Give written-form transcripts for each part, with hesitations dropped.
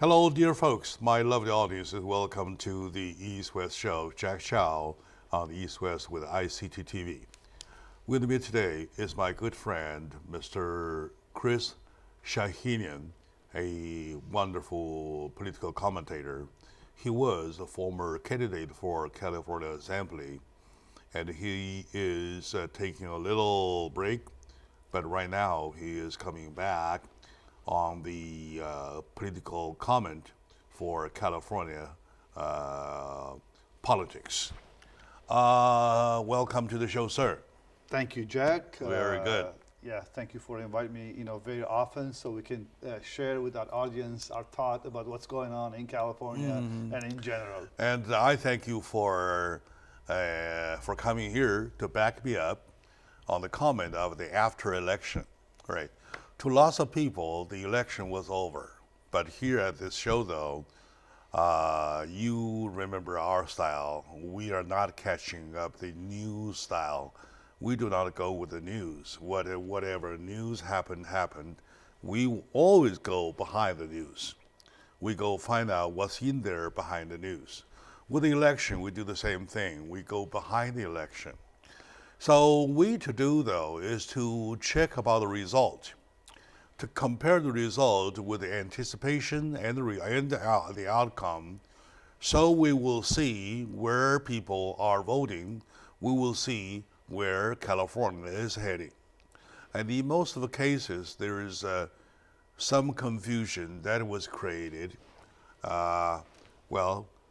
Hello, dear folks, my lovely audience, and welcome to the East West Show. Jack Chow on the East West with ICT TV. With me today is my good friend, Mr. Chris Shahinian, a wonderful political commentator. He was a former candidate for California Assembly, and he is taking a little break, but right now he is coming back on the political comment for California politics. Welcome to the show, sir. Thank you, Jack. Very good. Yeah, thank you for inviting me, very often so we can share with our audience our thought about what's going on in California and in general. And I thank you for coming here to back me up on the comment of the after election, right? To lots of people, the election was over. But here at this show, though, you remember our style. We are not catching up the news style. We do not go with the news. Whatever news happened. We always go behind the news. We go find out what's in there behind the news. With the election, we do the same thing. We go behind the election. So to do, though, is to check about the result, to compare the result with the anticipation and the outcome. So we will see where people are voting. We will see where California is heading. And in most of the cases, there is some confusion that was created.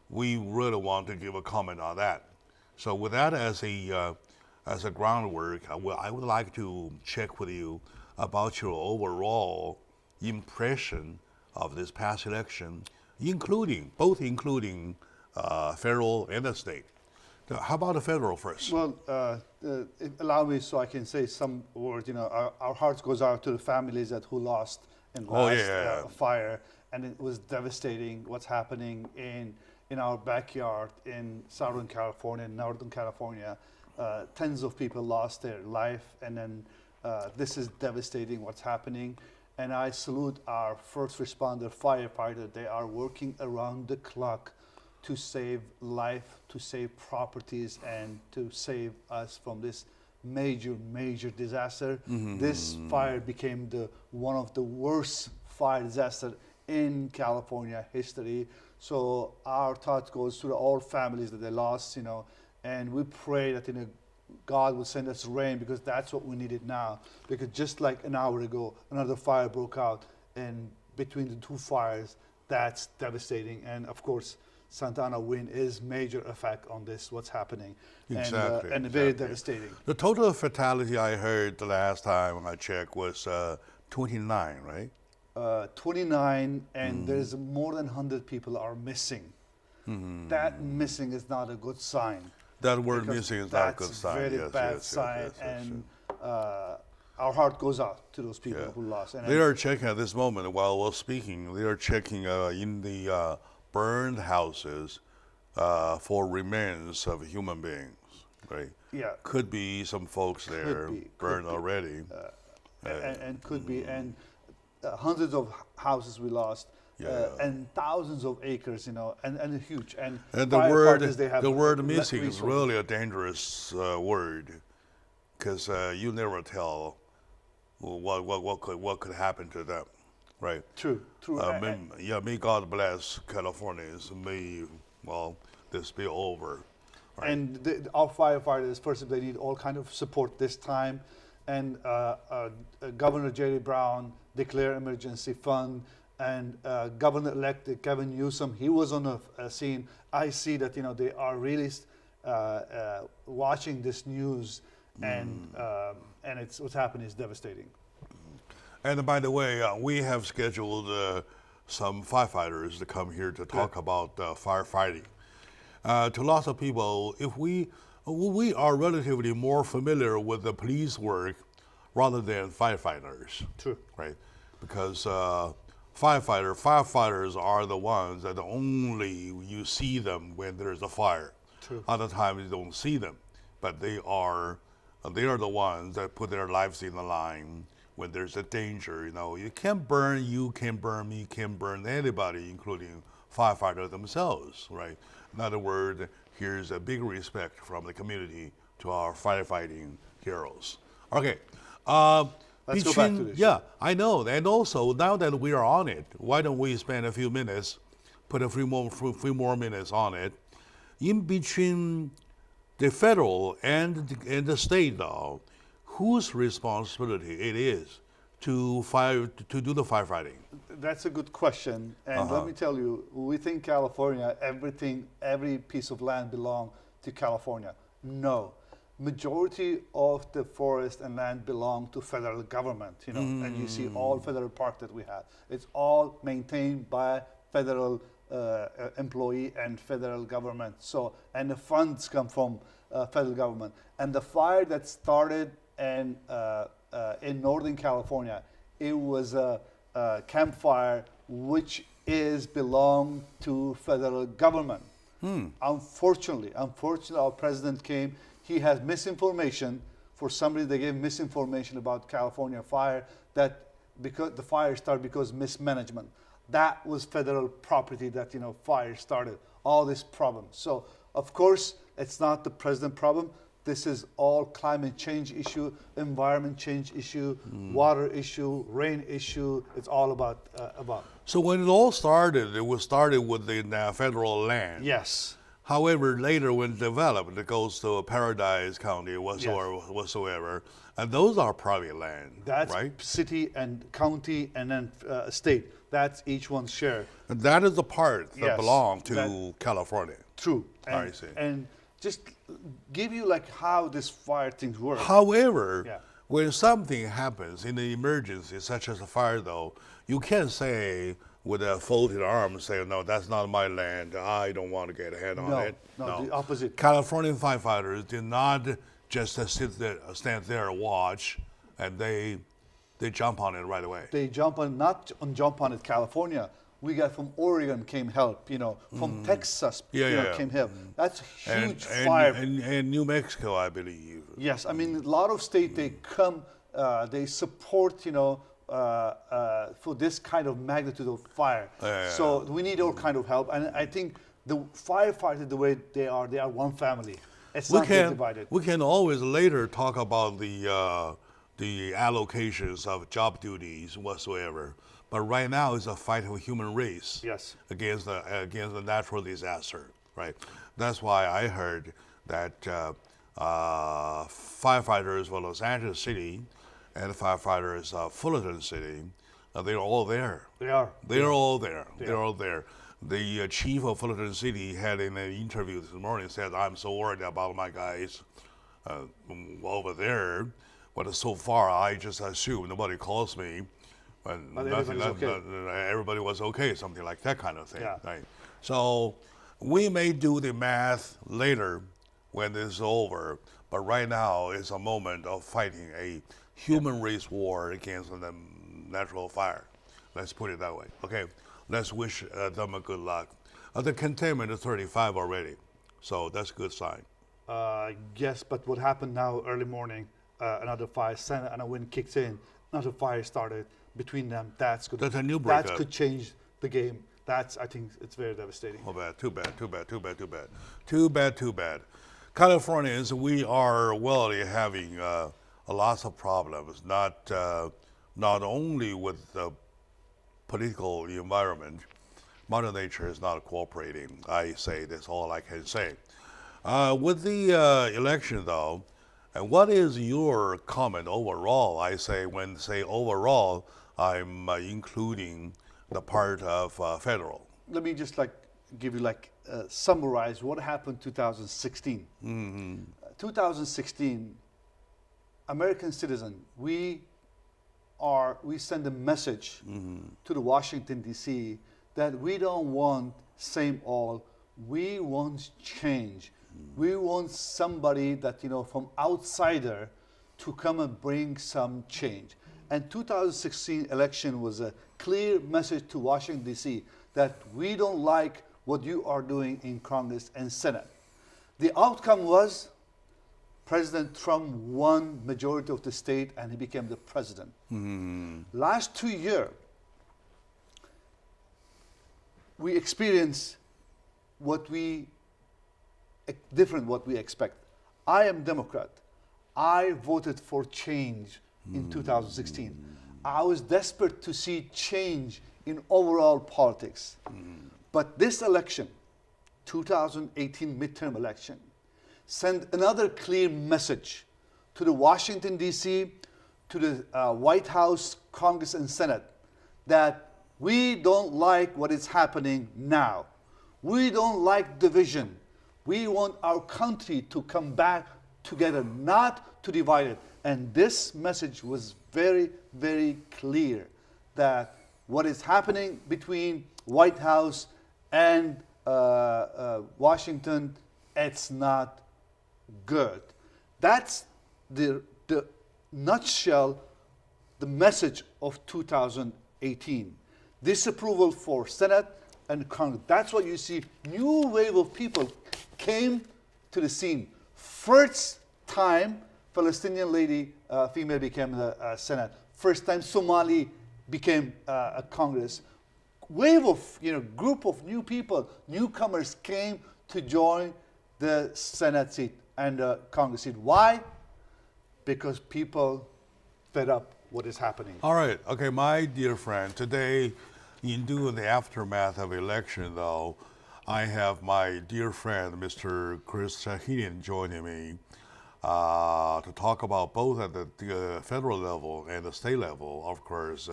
We really want to give a comment on that. So with that as a groundwork, I would like to check with you about your overall impression of this past election, including federal and the state. How about the federal first? Well, allow me so I can say some words. Our hearts goes out to the families who lost in last fire, and it was devastating what's happening in our backyard in Southern California, Northern California. Tens of people lost their life, and then this is devastating what's happening. And I salute our first responder firefighter. They are working around the clock to save life, to save properties, and to save us from this major disaster. This fire became one of the worst fire disasters in California history. So our thoughts goes to all families that they lost, and we pray that God will send us rain, because that's what we needed now. Because just like an hour ago, another fire broke out, and between the two fires, that's devastating. And of course, Santa Ana wind is major effect on this, what's happening. Exactly. And very devastating. The total fatality I heard the last time I checked was 29, right? 29, and there's more than 100 people are missing. That missing is not a good sign. That word missing is not a good sign. That's a very bad sign, and our heart goes out to those people who lost. And they are checking at this moment, while we're speaking, they are checking in the burned houses for remains of human beings, right? Yeah. Could be some folks there burned already. And could be, and hundreds of houses we lost. And thousands of acres, and huge. And the word missing is really a dangerous word, because you never tell what could happen to them, right? True. May God bless Californians. May this be over. Right? And our firefighters, first, they need all kind of support this time. And Governor Jerry Brown declared emergency fund. And Governor-elect Gavin Newsom, he was on a scene. I see that they are really watching this news, and it's what's happening is devastating. And by the way, we have scheduled some firefighters to come here to talk about firefighting. To lots of people, if we are relatively more familiar with the police work rather than firefighters. True. Right, because firefighters are the ones that only you see them when there's a fire. True. Other times you don't see them, but they are the ones that put their lives in the line when there's a danger, you can't burn you, can't burn me, can't burn anybody, including firefighters themselves, right? In other words, here's a big respect from the community to our firefighting heroes. Okay. Let's go back to this. Yeah, I know. And also, now that we are on it, why don't we spend a few minutes, put a few more minutes on it, in between the federal and the state, though, whose responsibility it is to do the firefighting? That's a good question. And let me tell you, within California, every piece of land belongs to California. No. Majority of the forest and land belong to federal government, and you see all federal park that we have. It's all maintained by federal employee and federal government. So, and the funds come from federal government. And the fire that started in Northern California, it was a campfire which belong to federal government. Unfortunately, our president came. He has misinformation. For somebody, they gave misinformation about California fire, that because the fire started because mismanagement. That was federal property that fire started all this problem. So of course it's not the president problem. This is all climate change issue, environment change issue, water issue, rain issue. It's all about. So when it all started, it was started with the federal land. Yes. However, later when developed, it goes to Paradise County whatsoever, and those are private land, that's right? City and county and then state. That's each one's share. And that is the part that belong to California. True. And, I see. And just give you how this fire things work. However, when something happens in an emergency, such as a fire, though, you can't say with a folded arm, say, no, that's not my land. I don't want to get a hand on it. No, the opposite. California firefighters did not just stand there and watch, and they jump on it right away. They jump on it, California. We got from Oregon came help, from Texas came help. That's a huge fire. And New Mexico, I believe. Yes, I mean, a lot of states, they come, they support, for this kind of magnitude of fire. So we need all kind of help. And I think the firefighters, the way they are one family. It's not divided. We can always later talk about the allocations of job duties whatsoever. But right now it's a fight of human race. Yes. Against the natural disaster, right? That's why I heard that firefighters for Los Angeles City and firefighters of Fullerton City, they're all there. They are. They're all there. They're all there. The chief of Fullerton City had in an interview this morning said, "I'm so worried about my guys over there, but so far I just assume nobody calls me, and everybody was okay, something like that kind of thing." Yeah. Right? So we may do the math later when this is over, but right now is a moment of fighting a human race war against the natural fire. Let's put it that way. Okay, let's wish them a good luck. The containment is 35 already, so that's a good sign. Yes, but what happened now early morning, another fire, and a wind kicks in, another fire started between them. That's good. That's a new breakup. That could change the game. I think it's very devastating. Oh, bad. Too bad. Californians, we are having lots of problems, not only with the political environment. Mother Nature is not cooperating. I say that's all I can say. With the election, though, what is your comment overall? I say when say overall, I'm including the part of federal. Let me just give you summarize what happened 2016. 2016, American citizen, we send a message to the Washington D.C. that we don't want same old. We want change. We want somebody that from outsider to come and bring some change. And 2016 election was a clear message to Washington D.C. that we don't like what you are doing in Congress and Senate. The outcome was President Trump won majority of the state and he became the president. Last 2 years, we experienced what we expect. I am Democrat. I voted for change in 2016. I was desperate to see change in overall politics. But this election, 2018 midterm election, sent another clear message to the Washington, D.C., to the White House, Congress, and Senate that we don't like what is happening now. We don't like division. We want our country to come back together, not to divide it. And this message was very, very clear that what is happening between White House and Washington, it's not good. That's the nutshell, the message of 2018. Disapproval for Senate and Congress. That's what you see. New wave of people came to the scene. First time Palestinian female became the Senate. First time Somali became a Congress. Wave of, group of new people, newcomers came to join the Senate seat and the Congress seat. Why? Because people fed up what is happening. All right. Okay, my dear friend, today, in doing the aftermath of election, though, I have my dear friend, Mr. Chris Shahinian, joining me to talk about both at the federal level and the state level. Of course,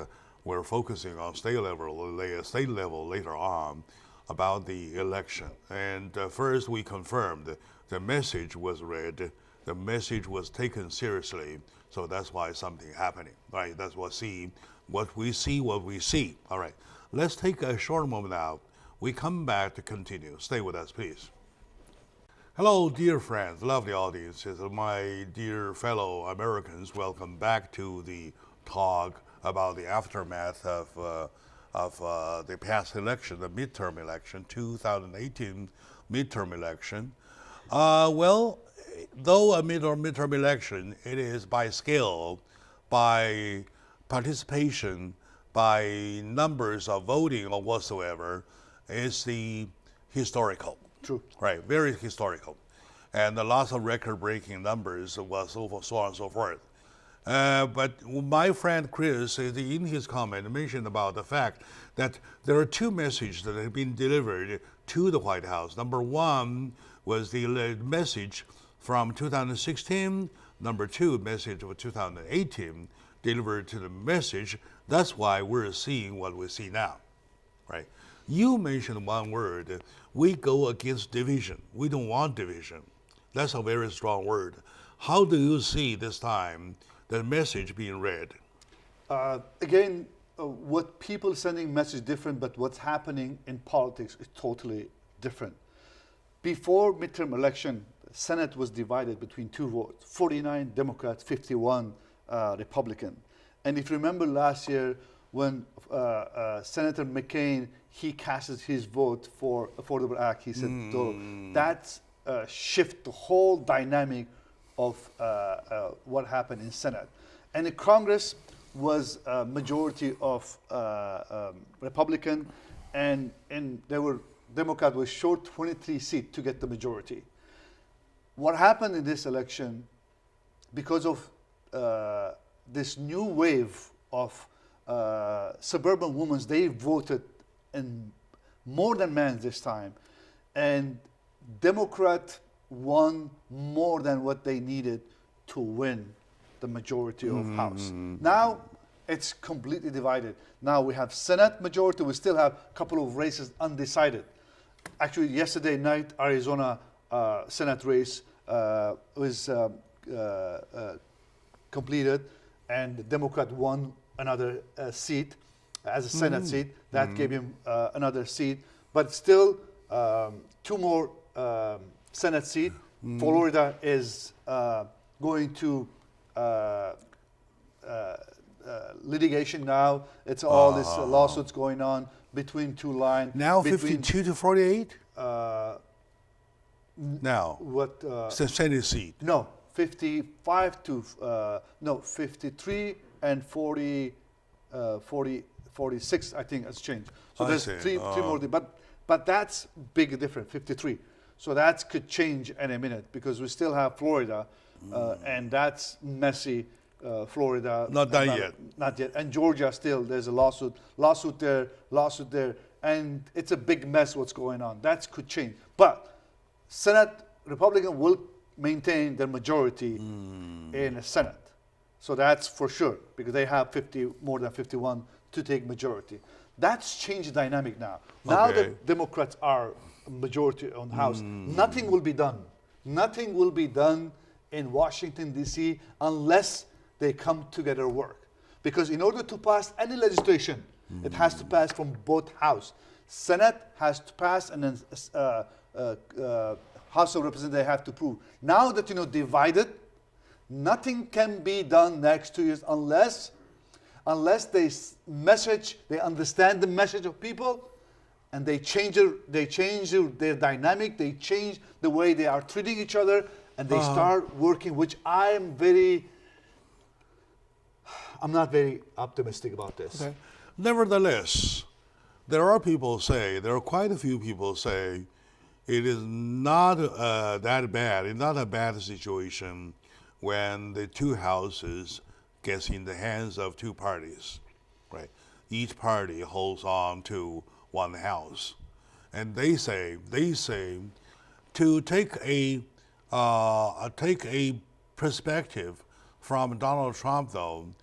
we're focusing on state level later on about the election. And first, we confirmed the message was read, the message was taken seriously. So that's why something happening, right? That's what we see. All right, let's take a short moment now. We come back to continue. Stay with us, please. Hello, dear friends, lovely audiences, my dear fellow Americans. Welcome back to the talk about the aftermath of the past election, the midterm election, 2018 midterm election. Well, though a midterm election, it is by scale, by participation, by numbers of voting or whatsoever, is the historical. True. Right, very historical. And lots of record-breaking numbers, so on and so forth. But my friend Chris, in his comment, mentioned about the fact that there are two messages that have been delivered to the White House. Number one was the message from 2016. Number two, message of 2018 delivered to the message. That's why we're seeing what we see now, right? You mentioned one word. We go against division. We don't want division. That's a very strong word. How do you see this time the message being read? Again, what people sending message different, but what's happening in politics is totally different. Before midterm election, Senate was divided between two votes, 49 Democrats, 51 Republican. And if you remember last year when Senator McCain, he casted his vote for Affordable Act, he said, that's shift the whole dynamic of what happened in Senate. And in Congress was a majority of Republican, and there were Democrat was short 23 seats to get the majority. What happened in this election, because of this new wave of suburban women, they voted in more than men this time, and Democrat won more than what they needed to win the majority of House. Now it's completely divided. Now we have Senate majority. We still have a couple of races undecided. Actually, yesterday night, Arizona Senate race was completed, and the Democrat won another seat as a Senate seat. That gave him another seat. But still, two more Senate seats. Florida is going to litigation now. It's all this lawsuits going on between two lines. Now 52 to 48? Now. What? Senate seat. No, 55 to, 53 and 46, I think has changed. So there's three more, but that's big difference, 53. So that could change in a minute because we still have Florida, and that's messy. Florida. Not done yet. Not yet. And Georgia still, there's a lawsuit there, and it's a big mess what's going on. That could change. But Senate, Republican will maintain their majority in the Senate. So that's for sure, because they have more than 51 to take majority. That's changed the dynamic now. Now the Democrats are majority on the House. Nothing will be done. Nothing will be done in Washington, D.C. unless they come together and work. Because in order to pass any legislation, it has to pass from both houses. Senate has to pass, and then House of Representatives have to approve. Now that divided, nothing can be done next 2 years unless they understand the message of people, and they change their dynamic, they change the way they are treating each other, and they start working, which I'm not very optimistic about this. Okay. Nevertheless, there are quite a few people say it is not that bad. It's not a bad situation when the two houses gets in the hands of two parties, right? Each party holds on to one house, and they say to take a perspective from Donald Trump, though.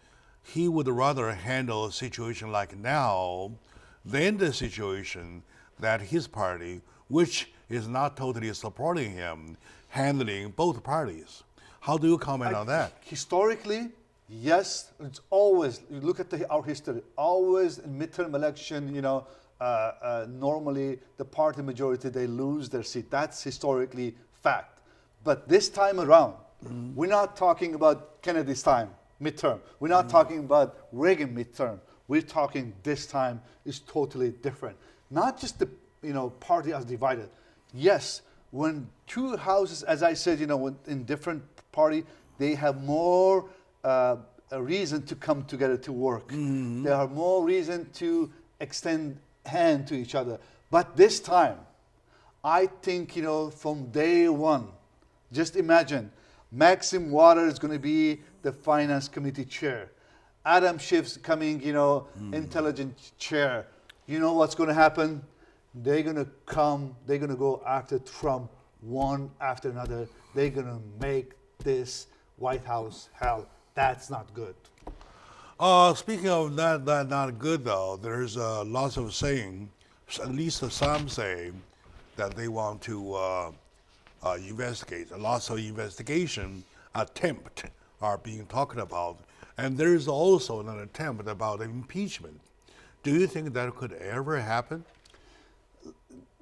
He would rather handle a situation like now than the situation that his party, which is not totally supporting him, handling both parties. How do you comment on that? Historically, yes, it's always, you look at our history, always in midterm election, normally the party majority, they lose their seat. That's historically fact. But this time around, we're not talking about Kennedy's time. Midterm. We're not talking about Reagan midterm. We're talking this time is totally different. Not just the party as divided. Yes, when two houses, as I said, in different party, they have more a reason to come together to work. There are more reason to extend hand to each other. But this time, I think from day one, just imagine. Maxim Waters is going to be the Finance Committee chair. Adam Schiff's coming, intelligence chair. You know what's going to happen? They're going to go after Trump one after another. They're going to make this White House hell. That's not good. Speaking of that not good, though, there's lots of saying, at least some say, that they want to investigate. Lots of investigation attempt are being talked about, and there is also an attempt about impeachment. Do you think that could ever happen?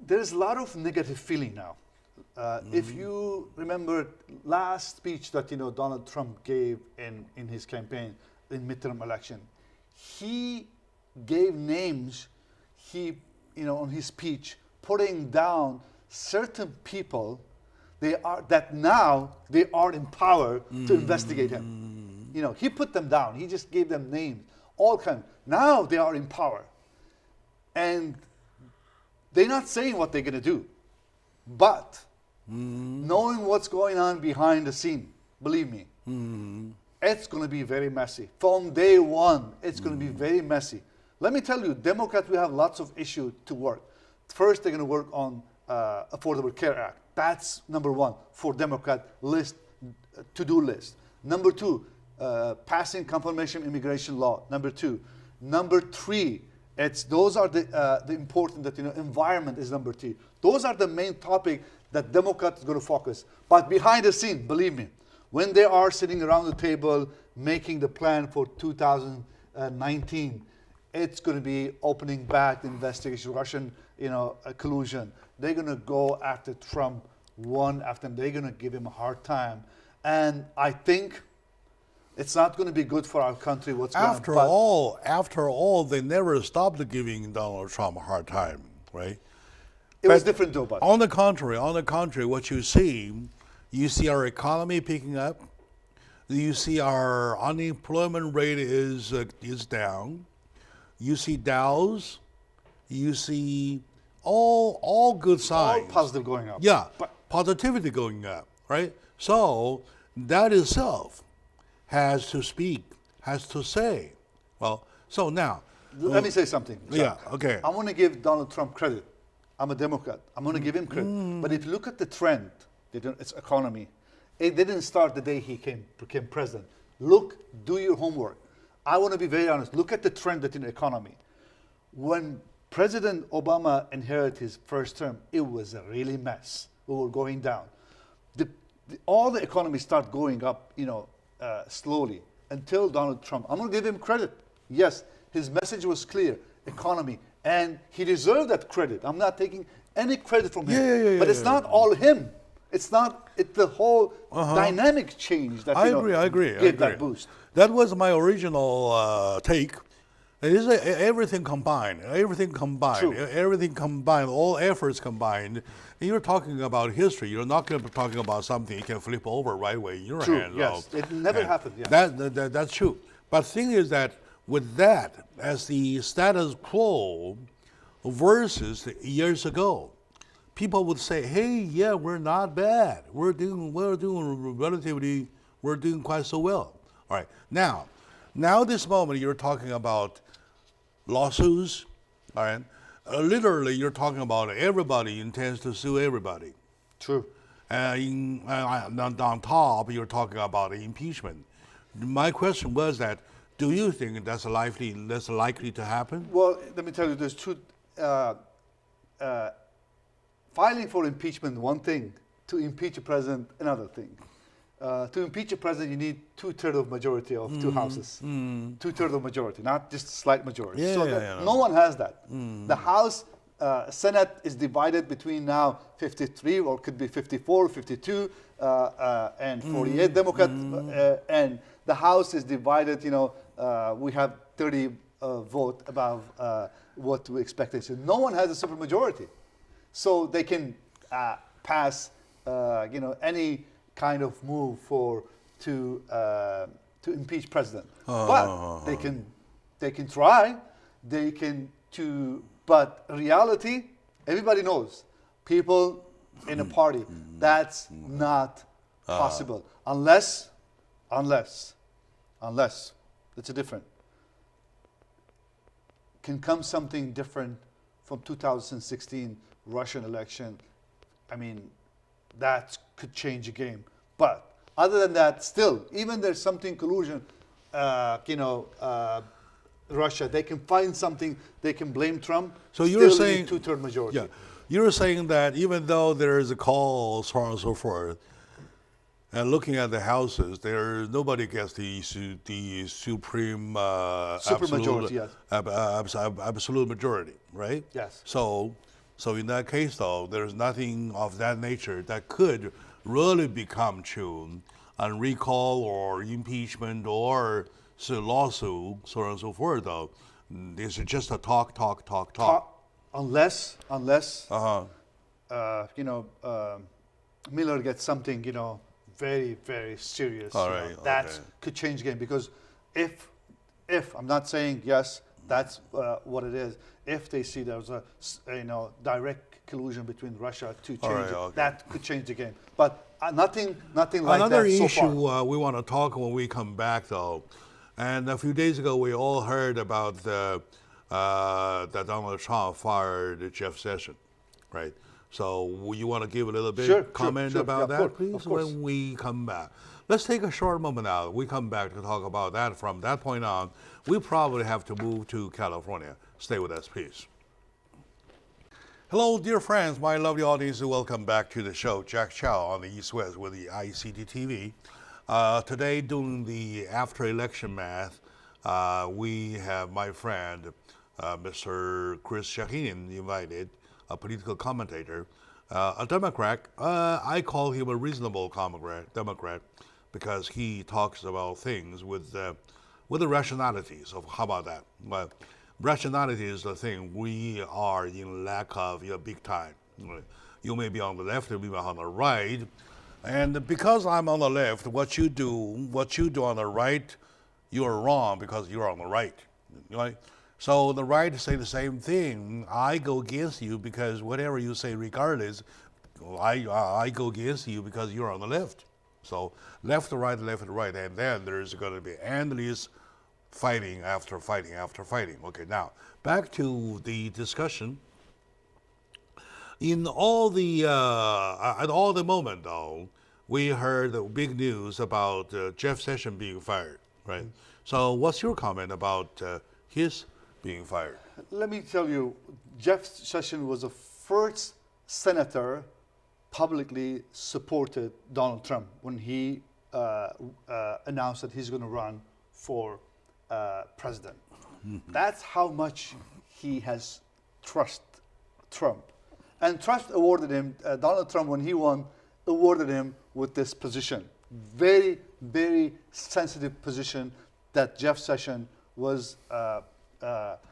There's a lot of negative feeling now. If you remember last speech that Donald Trump gave in his campaign in midterm election, he gave names. On his speech, putting down certain people. Now they are in power to investigate him. He put them down. He just gave them names, all kinds. Now they are in power, and they're not saying what they're going to do, but knowing what's going on behind the scene, believe me, it's going to be very messy. From day one, it's going to be very messy. Let me tell you, Democrats, we have lots of issues to work. First, they're going to work on Affordable Care Act. That's number one for Democrat list, to-do list. Number two, passing confirmation immigration law. Number two. Number three, those are the important that, environment is number three. Those are the main topic that Democrats are going to focus. But behind the scene, believe me, when they are sitting around the table making the plan for 2019, it's going to be opening back the investigation, Russian, collusion. They're going to go after Trump one after another. They're going to give him a hard time. And I think it's not going to be good for our country. After all, they never stopped giving Donald Trump a hard time, right? It was different though, but on the contrary, what you see You see our economy picking up. You see our unemployment rate is down. You see Dows. You see all good signs. All positive going up. Yeah, positivity going up, right? So that itself has to speak, has to say. Well, so now. Let me say something. Yeah, okay. I want to give Donald Trump credit. I'm a Democrat. I'm going to give him credit. But if you look at the trend, its economy, it didn't start the day he became president. Look, do your homework. I want to be very honest. Look at the trend in the economy. When President Obama inherited his first term, it was a really mess. We were going down. All the economy started going up, slowly until Donald Trump. I'm going to give him credit. Yes, his message was clear, economy, and he deserved that credit. I'm not taking any credit from him. But it's not all him. It's the whole dynamic change that I agree. gave that boost. That was my original take. It is everything combined. True. Everything combined. All efforts combined. And you're talking about history. You're not going to be talking about something you can flip over right away in your True. hand. Yes, it never happened. Yeah. That's true. But the thing is that with that as the status quo versus years ago, people would say, "Hey, yeah, we're not bad. We're doing quite so well." All right. Now this moment you're talking about lawsuits. All right. Literally, you're talking about everybody intends to sue everybody. True. On top, you're talking about impeachment. My question was that: do you think that's likely to happen? Well, let me tell you, there's two. Filing for impeachment, one thing. To impeach a president, another thing. To impeach a president, you need 2/3 of majority of two houses. 2/3 of majority, not just slight majority. No one has that. The House, Senate is divided between now 53, or could be 54, 52, and 48 Democrat. And the House is divided, we have 30 vote above what we expected. So no one has a supermajority. So they can pass, any kind of move to impeach president. But they can try. But reality, everybody knows. People in a party, that's not possible unless it's a different. Can come something different from 2016 Russian election. I mean, that could change the game. But other than that, still, even there's something collusion, Russia, they can find something, they can blame Trump. So you're still saying 2/3 majority. Yeah, you're saying that even though there is a call, so on and so forth, and looking at the houses, nobody gets the supreme Supermajority, yes. absolute majority, right? Yes. So in that case, though, there's nothing of that nature that could really become true, and recall or impeachment or lawsuit, so on and so forth. Though, it's just a talk. Unless Miller gets something, very, very serious. All right, that could change the game. Because if I'm not saying yes, that's what it is. If they see there's a direct collusion between Russia to change it, that could change the game. But nothing like Another that so issue far. we want to talk when we come back, though, and a few days ago we all heard about that Donald Trump fired Jeff Sessions, right? So you want to give a little bit comment about that, please, when we come back. Let's take a short moment now. We come back to talk about that. From that point on, we probably have to move to California. Stay with us, please. Hello, dear friends, my lovely audience, welcome back to the show. Jack Chow on the East West with the ICT TV. Today, doing the after-election math, we have my friend, Mr. Chris Shaheen, invited, a political commentator, a Democrat. I call him a reasonable Democrat because he talks about things with the rationality. So how about that? Well, rationality is the thing we are in lack of big time. You may be on the left, you may be on the right. And because I'm on the left, what you do on the right, you're wrong because you're on the right. Right? So the right say the same thing. I go against you because whatever you say, regardless, I go against you because you're on the left. So left to right, and then there's going to be endless fighting after fighting after fighting. Okay, now back to the discussion. In all the at all the moment though, we heard the big news about Jeff Sessions being fired, right? Mm-hmm. So what's your comment about his being fired? Let me tell you, Jeff Sessions was the first senator publicly supported Donald Trump when he announced that he's going to run for president. Mm-hmm. That's how much he has trust Trump. And Trump awarded him, Donald Trump, when he won, awarded him with this position. Very, very sensitive position that Jeff Sessions was,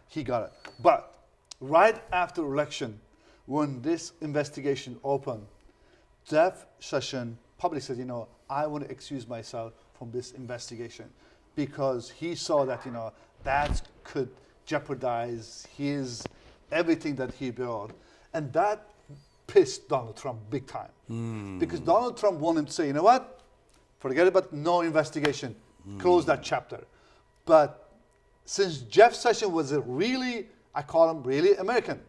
he got it. But right after election, when this investigation opened, Jeff Sessions publicly said, you know, I want to excuse myself from this investigation because he saw that, you know, that could jeopardize his, everything that he built. And that pissed Donald Trump big time. Because Donald Trump wanted to say, you know what, forget about no investigation, close that chapter. But since Jeff Sessions was a really, I call him really American.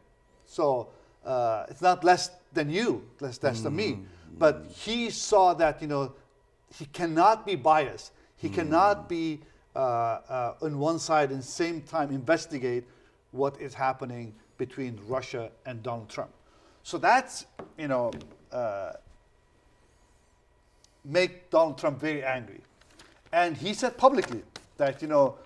So it's not less than you, less than me. But he saw that, you know, he cannot be biased. He cannot be on one side and same time investigate what is happening between Russia and Donald Trump. So that's, you know, make Donald Trump very angry. And he said publicly that, you know,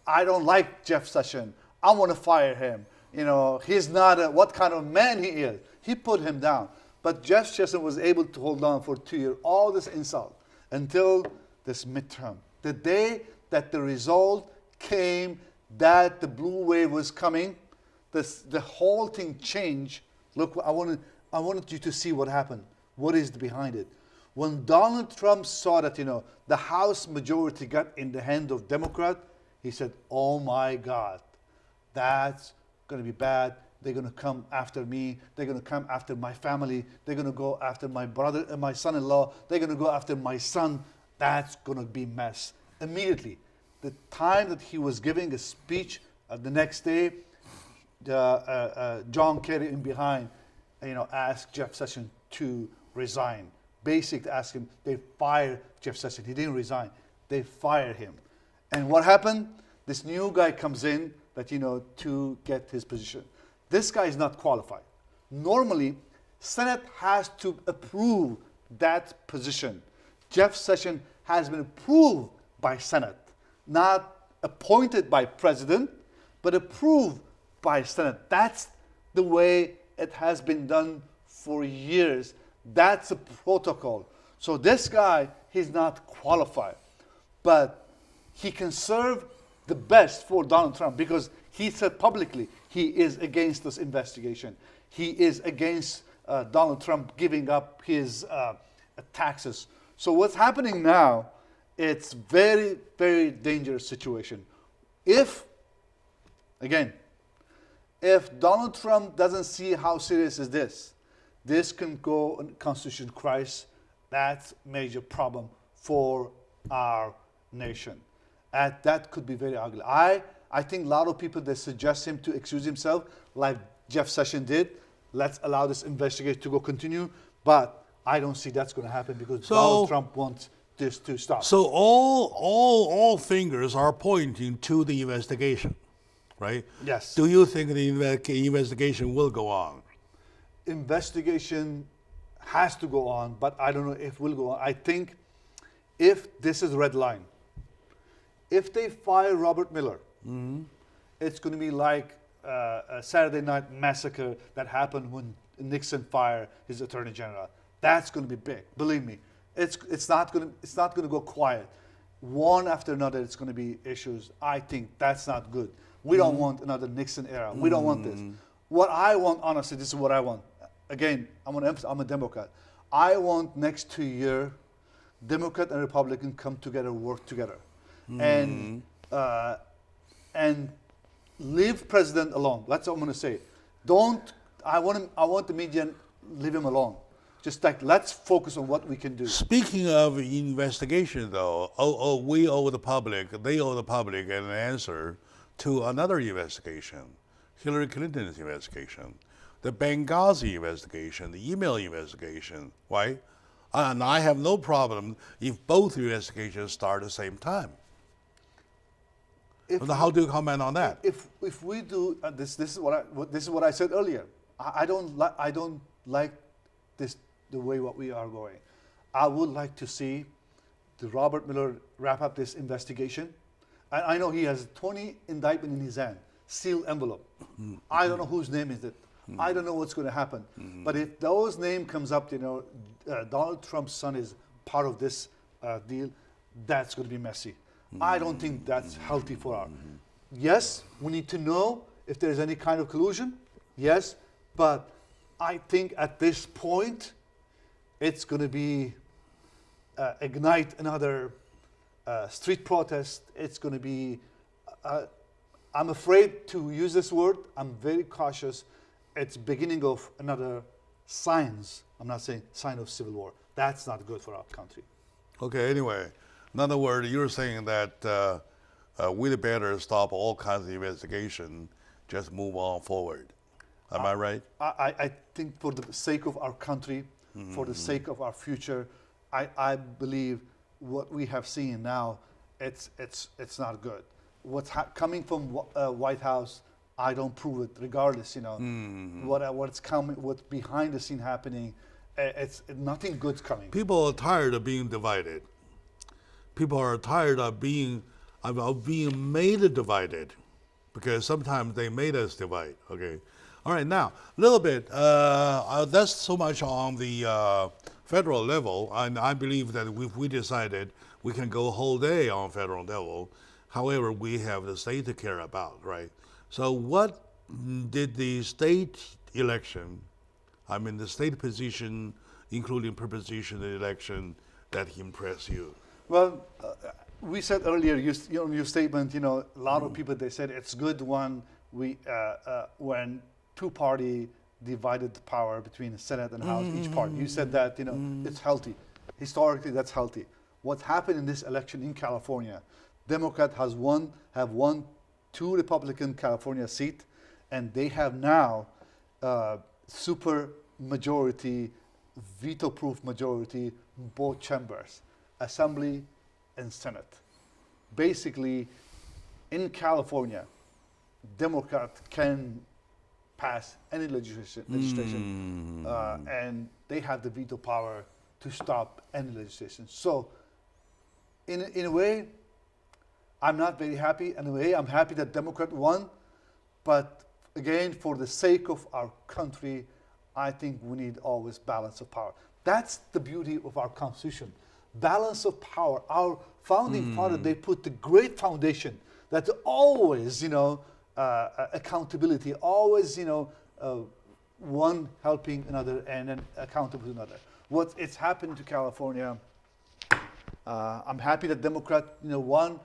I don't like Jeff Sessions. I want to fire him. You know, he's not what kind of man he is. He put him down. But Jeff Sessions was able to hold on for 2 years, all this insult, until this midterm. The day that the result came, that the blue wave was coming, the whole thing changed. Look, I wanted you to see what happened. What is behind it? When Donald Trump saw that, you know, the House majority got in the hand of Democrat, he said, oh my God, that's going to be bad. They're going to come after me. They're going to come after my family. They're going to go after my brother and my son-in-law. They're going to go after my son. That's going to be mess. Immediately, the time that he was giving a speech the next day, John Kerry in behind, you know, asked Jeff Sessions to resign. Basically asked him, they fired Jeff Sessions. He didn't resign. They fired him. And what happened? This new guy comes in that, you know, to get his position. This guy is not qualified. Normally, Senate has to approve that position. Jeff Sessions has been approved by Senate, not appointed by President, but approved by Senate. That's the way it has been done for years. That's a protocol. So this guy, he's not qualified, but he can serve the best for Donald Trump because he said publicly he is against this investigation. He is against Donald Trump giving up his taxes. So what's happening now, it's very, very dangerous situation. If Donald Trump doesn't see how serious is this can go on constitutional crisis. That's major problem for our nation. And that could be very ugly. I think a lot of people, they suggest him to excuse himself, like Jeff Sessions did. Let's allow this investigation to go continue. But I don't see that's going to happen because Donald Trump wants this to stop. So all fingers are pointing to the investigation, right? Yes. Do you think the investigation will go on? Investigation has to go on, but I don't know if it will go on. I think if this is red line, if they fire Robert Mueller, it's going to be like a Saturday Night Massacre that happened when Nixon fired his Attorney General. That's going to be big. Believe me, it's not going to go quiet. One after another, it's going to be issues. I think that's not good. We don't want another Nixon era. We don't want this. What I want, honestly, this is what I want. Again, I'm a Democrat. I want next 2 years, Democrat and Republican come together, work together, and leave president alone. That's what I'm going to say. I want the media leave him alone. Just like, let's focus on what we can do. Speaking of investigation, though, we owe the public, they owe the public an answer to another investigation, Hillary Clinton's investigation, the Benghazi investigation, the email investigation. Why? And I have no problem if both investigations start at the same time. How do you comment on that? If we do this is what I said earlier. I don't like this the way what we are going. I would like to see the Robert Mueller wrap up this investigation. I know he has 20 indictment in his hand, sealed envelope. I don't know whose name is it. I don't know what's going to happen. But if those name comes up, Donald Trump's son is part of this deal, that's going to be messy. I don't think that's healthy for our. Yes, we need to know if there's any kind of collusion. Yes, but I think at this point, it's going to be ignite another street protest. It's going to be. I'm afraid to use this word. I'm very cautious. It's beginning of another signs. I'm not saying sign of civil war. That's not good for our country. Okay. Anyway. In other words, you're saying that we'd better stop all kinds of investigation, just move on forward. Am I right? I think for the sake of our country, for the sake of our future, I believe what we have seen now, it's not good. What's coming from White House, I don't prove it. Regardless, what's coming, what's behind the scene happening, it's nothing good's coming. People are tired of being divided. People are tired of being made divided, because sometimes they made us divide. Okay, all right. Now a little bit. That's so much on the federal level, and I believe that if we decided we can go a whole day on federal level. However, we have the state to care about, right? So, what did the state election? I mean, the state position, including preposition election, that impressed you? Well, we said earlier, your statement, a lot of people, they said it's good when two party divided the power between the Senate and House, each party. You said that, it's healthy. Historically, that's healthy. What happened in this election in California, Democrat have won 2 Republican California seats, and they have now super majority, veto-proof majority in both chambers. Assembly and Senate. Basically, in California, Democrat can pass any legislation, and they have the veto power to stop any legislation. So, in a way, I'm not very happy. In a way, I'm happy that Democrat won, but again, for the sake of our country, I think we need always balance of power. That's the beauty of our Constitution. Balance of power. Our founding father, they put the great foundation that always, accountability, always, one helping another and then accountable to another. It's happened to California. I'm happy that Democrat, won,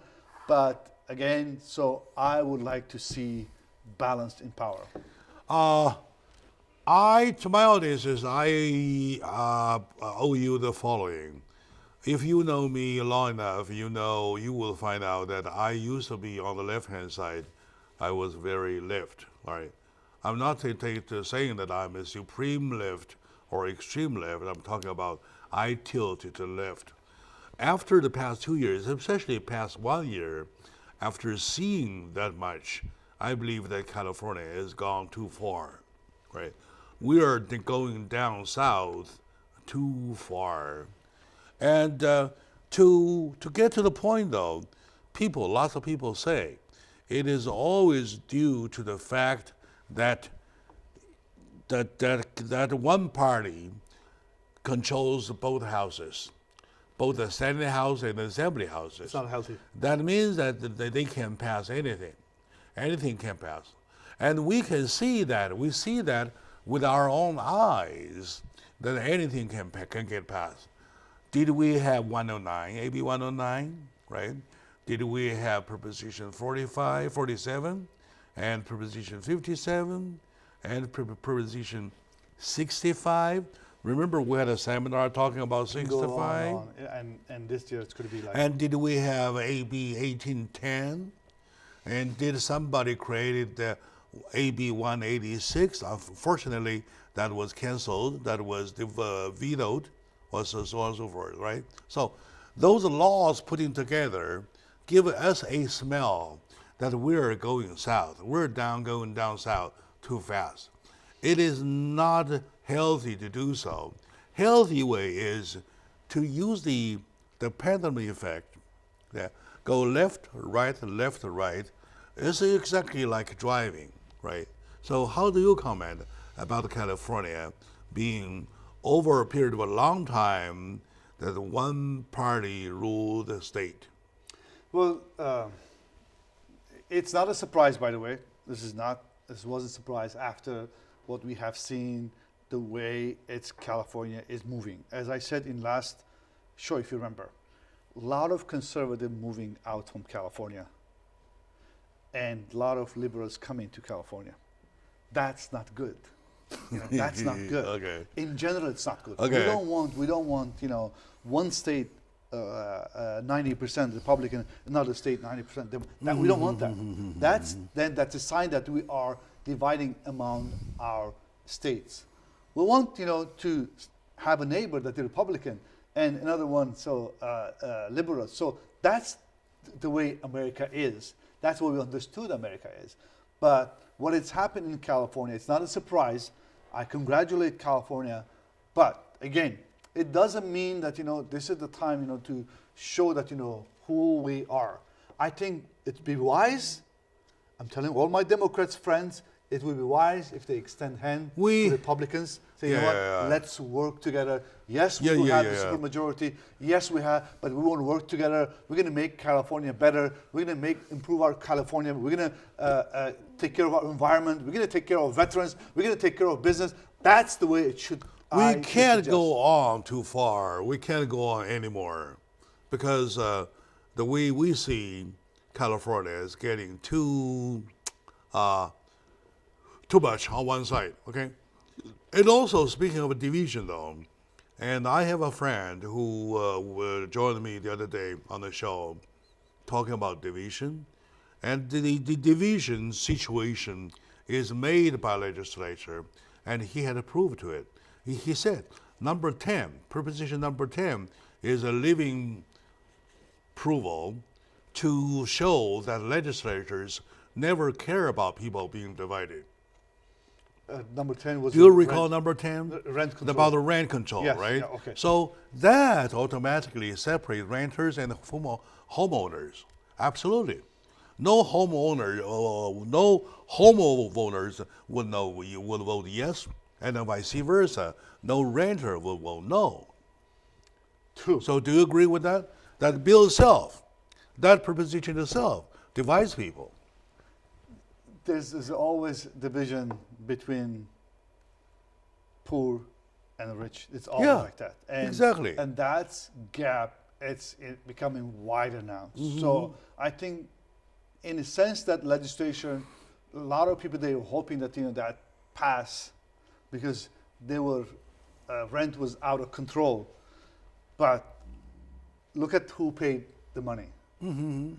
but again, so I would like to see balance in power. To my audiences, I owe you the following. If you know me long enough, you will find out that I used to be on the left-hand side. I was very left, right? I'm not saying that I'm a supreme left or extreme left. I'm talking about I tilt to the left. After the past 2 years, especially past 1 year, after seeing that much, I believe that California has gone too far, right? We are going down south too far. And to get to the point, though, lots of people say, it is always due to the fact that one party controls both houses, both the Senate House and the Assembly Houses. It's not healthy. That means that they can pass anything. Anything can pass. And we can see that. We see that with our own eyes. that anything can get passed. Did we have 109, AB 109, right? Did we have Proposition 45, 47, and Proposition 57, and Proposition 65? Remember, we had a seminar talking about 65? And this year it's going to be like... And did we have AB 1810? And did somebody create the AB 186? Unfortunately, that was canceled, that was vetoed, or so on and so forth, right? So those laws putting together give us a smell that we're going south. We're going down south too fast. It is not healthy to do so. Healthy way is to use the pendulum effect. Yeah. Go left, right. It's exactly like driving, right? So how do you comment about California being over a period of a long time that one party ruled the state? Well, it's not a surprise, by the way. This was a surprise after what we have seen, the way California is moving. As I said in last show, if you remember, a lot of conservative moving out from California and a lot of liberals coming to California. That's not good. That's not good. Okay. In general, it's not good. Okay. We don't want one state 90% Republican, another state 90%. We don't want that. That's a sign that we are dividing among our states. We want to have a neighbor that is Republican and another one liberal. So that's the way America is. That's what we understood America is. But what has happened in California, it's not a surprise. I congratulate California, but again, it doesn't mean that this is the time to show that who we are. I think it'd be wise. I'm telling all my Democrats friends, it would be wise if they extend hand to Republicans. Say, let's work together. Yes, we will have the supermajority. Yes, we have, but we want to work together. We're going to make California better. We're going to improve our California. We're going to take care of our environment. We're going to take care of veterans. We're going to take care of business. That's the way it should. We can't go on too far. We can't go on anymore because the way we see California is getting too much on one side, okay? And also, speaking of a division, though, and I have a friend who joined me the other day on the show talking about division, and the division situation is made by legislature, and he had approved to it. He said, number 10, proposition number 10 is a living approval to show that legislators never care about people being divided. Number 10 was... Do you recall number 10? Rent control. About the rent control, yes, right? Yeah, okay. So that automatically separates renters and homeowners. Absolutely. No homeowner, no homeowners would vote yes, and then vice versa. No renter will vote no. True. So do you agree with that? That bill itself, that proposition itself, divides people. There's always division between poor and rich. It's always like that. And, exactly. And that gap, it's becoming wider now. Mm-hmm. So I think, in a sense, that legislation, a lot of people, they were hoping that that pass because they were rent was out of control. But look at who paid the money. Mm-hmm.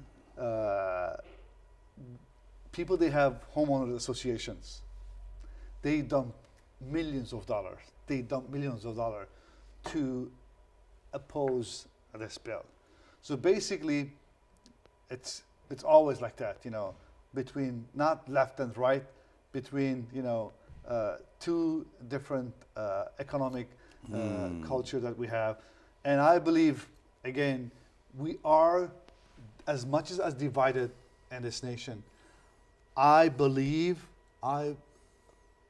People, they have homeowners associations. They dump millions of dollars. They dump millions of dollars to oppose this bill. So basically, it's always like that, between not left and right, between two different economic culture that we have. And I believe, again, we are as much as divided in this nation. I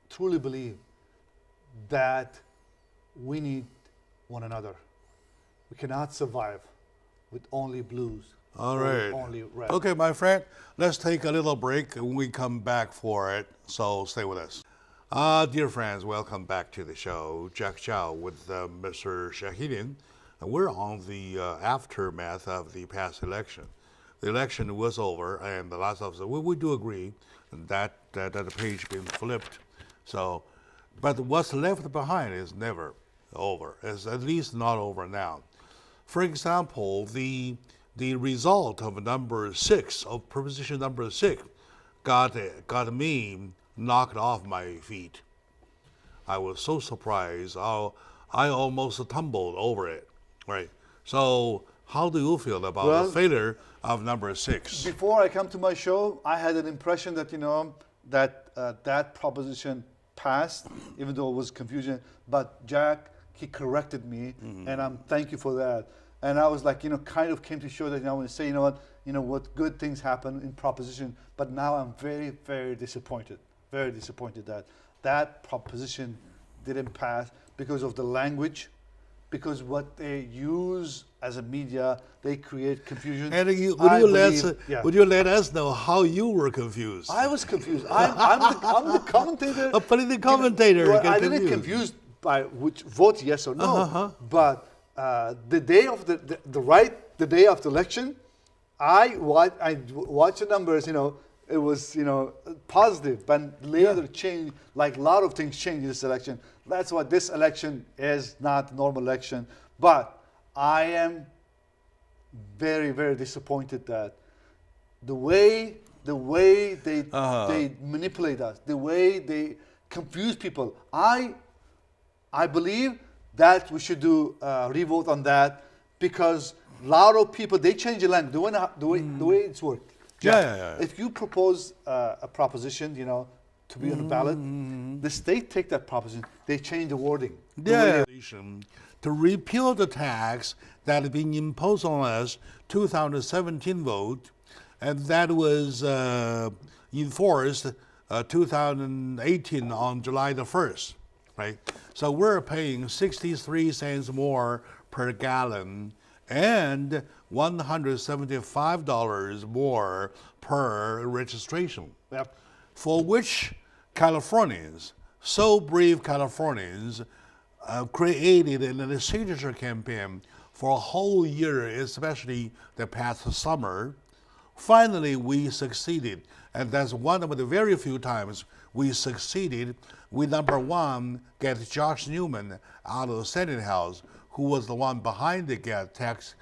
truly believe that we need one another. We cannot survive with only blues. All right. Only red. Okay, my friend, let's take a little break and we come back for it. So stay with us. Dear friends, welcome back to the show. Jack Chow with Mr. Shahidin. We're on the aftermath of the past election. The election was over, and the last of us, we do agree that the page been flipped. So, but what's left behind is never over. It's at least not over now. For example, the result of number 6, of proposition number 6, got me knocked off my feet. I was so surprised. I almost tumbled over it. Right. So, how do you feel about the failure of number 6? Before I come to my show, I had an impression that that proposition passed, even though it was confusion. But Jack, he corrected me, and I'm thank you for that. And I was like, kind of came to show that I want to say, what good things happen in proposition. But now I'm very, very disappointed. Very disappointed that that proposition didn't pass because of the language, because what they use as a media, they create confusion. And would you let us know how you were confused? I was confused. I'm the commentator. A political commentator. I didn't confused by which vote yes or no. But the day of the day of the election, I watched the numbers. It was positive, but later changed. Like a lot of things changed in this election. That's why this election is not a normal election. But I am very, very disappointed that the way they manipulate us, the way they confuse people. I believe that we should do revote on that, because a lot of people, they change the language, the way it's worked. Yeah. If you propose a proposition, to be on the ballot, the state take that proposition, they change the wording. To repeal the tax that had been imposed on us 2017 vote, and that was enforced 2018 on July the 1st, right? So we're paying 63 cents more per gallon and $175 more per registration. Yep. For which Californians, so brave Californians, created a signature campaign for a whole year, especially the past summer. Finally, we succeeded, and that's one of the very few times we succeeded. We, number one, get Josh Newman out of the Senate House, who was the one behind the gas tax,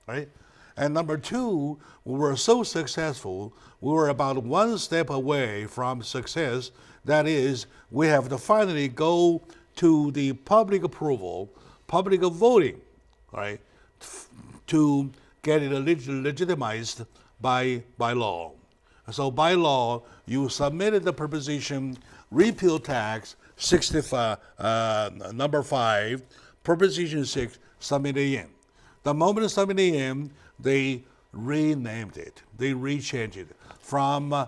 right? And number two, we were so successful, we were about one step away from success. That is, we have to finally go to the public approval, public voting, right, to get it legitimized by law. So by law, you submitted the proposition, repeal tax, 65, number 5, proposition 6, submitted in. The moment it's submitted in, they renamed it. They rechanged it from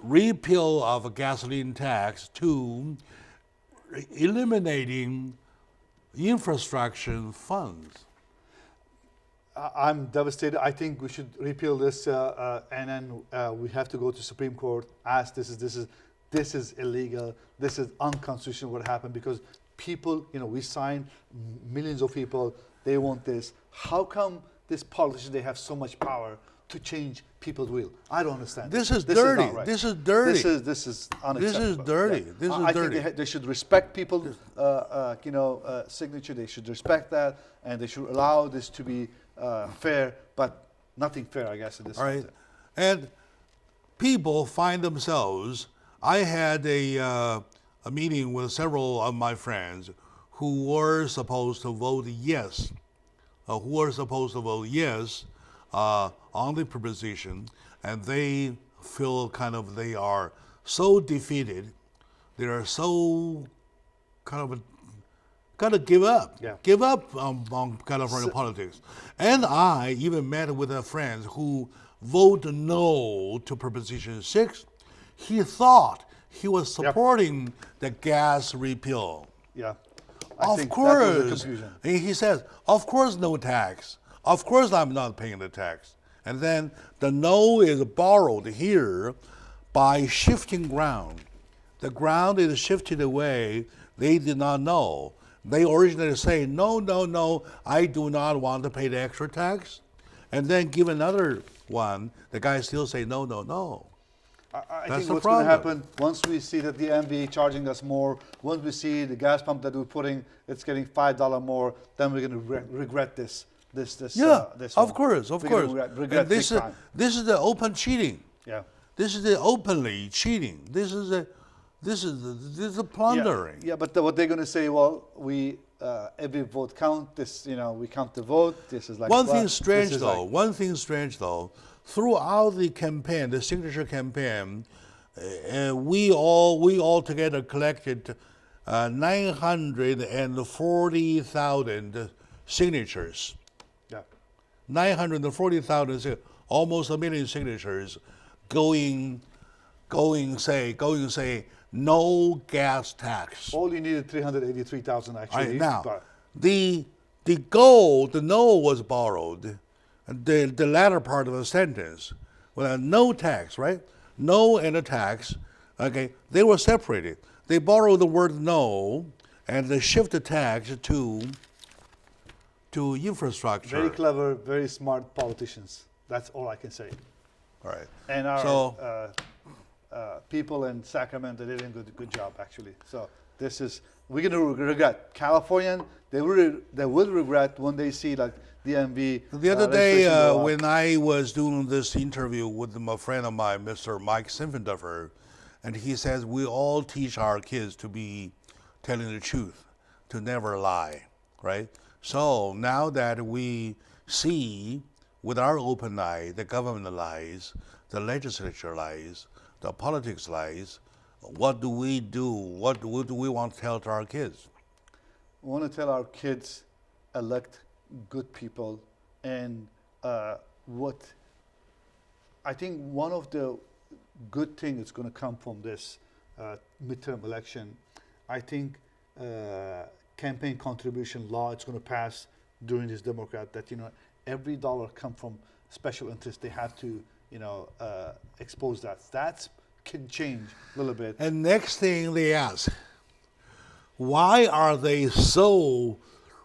repeal of gasoline tax to eliminating infrastructure funds. I'm devastated. I think we should repeal this, and then we have to go to Supreme Court. Ask this is illegal. This is unconstitutional. What happened? Because people, we signed, millions of people. They want this. How come these politicians, they have so much power to change people's will? I don't understand. This is dirty. Is right. This is dirty. This is unacceptable. This is dirty. Yeah. This is I dirty. think they should respect people's, signature. They should respect that, and they should allow this to be fair, but nothing fair, I guess, in this. All right, and people find themselves. I had a meeting with several of my friends who were supposed to vote yes, on the proposition, and they feel they are so defeated, they are so gotta give up. Yeah. Give up on California politics. And I even met with a friend who voted no to Proposition 6. He thought he was supporting the gas repeal. Yeah. Of course. He says, of course no tax. Of course I'm not paying the tax. And then the no is borrowed here by shifting ground. the ground is shifted away. They did not know. They originally say, no, no, no, I do not want to pay the extra tax. And then give another one, the guy still say, no, no, no. I think what's going to happen, once we see that the MV charging us more, once we see the gas pump that we're putting, it's getting $5 more, then we're going to regret this. Yeah, this of course. Regret this is the open cheating. Yeah. This is the openly cheating. This is the plundering. Yeah, but what they're going to say, well, we every vote count. This, we count the vote. This is like one thing strange though. Throughout the campaign, the signature campaign, we all together collected 940,000 signatures. Yeah. 940,000, almost 1 million signatures, going say no gas tax. All you needed 383,000 actually. Right, now, the no was borrowed. The latter part of the sentence, well, no tax, right? No and a tax, okay, they were separated. They borrowed the word no and they shift the tax to infrastructure. Very clever, very smart politicians. That's all I can say. All right. And our people in Sacramento did a good job actually. So we're going to regret. Californian, they will regret when they see like DMV. The other day when I was doing this interview with a friend of mine, Mr. Mike Sinfendorfer, and he says we all teach our kids to be telling the truth, to never lie, right? So now that we see with our open eye the government lies, the legislature lies, the politics lies, what do we do? What do we want to tell to our kids? We want to tell our kids, elect good people, and what I think one of the good things that's going to come from this midterm election, I think campaign contribution law it's going to pass during this Democrat that every dollar come from special interest. They have to expose that can change a little bit. And next thing they ask, why are they so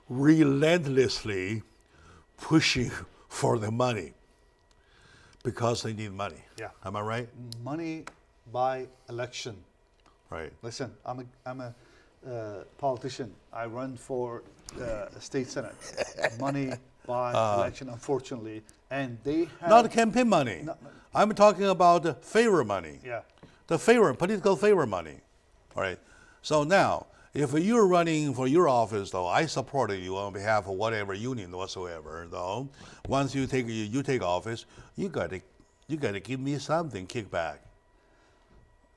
relentlessly pushing for the money? Because they need money. Yeah. Am I right? Money by election. Right. Listen, I'm a politician. I run for state senate. Money by election, unfortunately, and they have not campaign money. I'm talking about favor money. Yeah. The political favor money. All right. So now, if you're running for your office, though, I supported you on behalf of whatever union whatsoever. Though, once you take office, you gotta give me something kickback.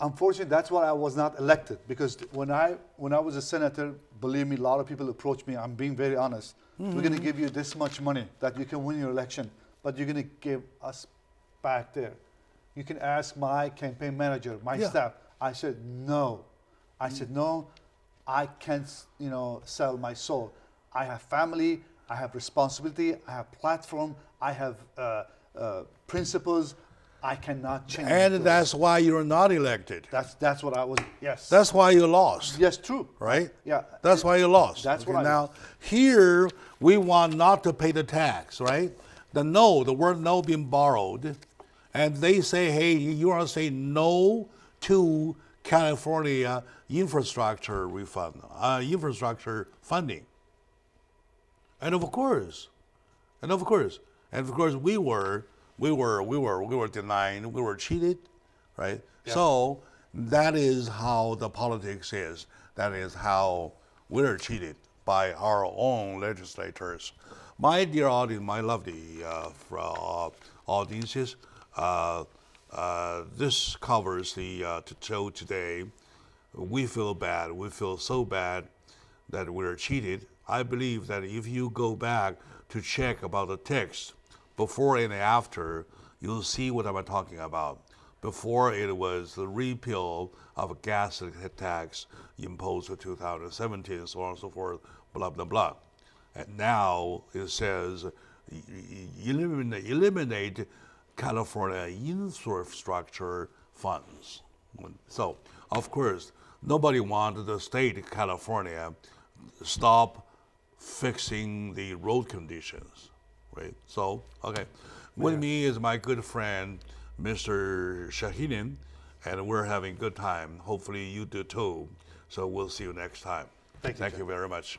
Unfortunately, that's why I was not elected, because when I was a senator, believe me, a lot of people approached me. I'm being very honest. We're going to give you this much money that you can win your election, but you're going to give us back there. You can ask my campaign manager, my staff. I said no. I said no. I can't, sell my soul. I have family. I have responsibility. I have platform. I have principles. I cannot change. And that's why you're not elected. That's what I was. Yes. That's why you lost. Yes, true. Right? Yeah. That's why you lost. That's okay, what now here we want not to pay the tax, right? The word no being borrowed, and they say, hey, you want to say no to California infrastructure refund, infrastructure funding, and of course, we were denied, we were cheated, right? Yeah. So that is how the politics is. That is how we're cheated by our own legislators. My dear audience, my lovely audiences, this covers the show today. We feel bad. We feel so bad that we're cheated. I believe that if you go back to check about the text, before and after, you'll see what I'm talking about. Before, it was the repeal of gas tax imposed in 2017, so on and so forth, blah, blah, blah. And now it says eliminate California infrastructure funds. So, of course, nobody wanted the state of California stop fixing the road conditions, right? So, okay. With me is my good friend, Mr. Shahidin, and we're having a good time. Hopefully you do too. So we'll see you next time. Thank you very much.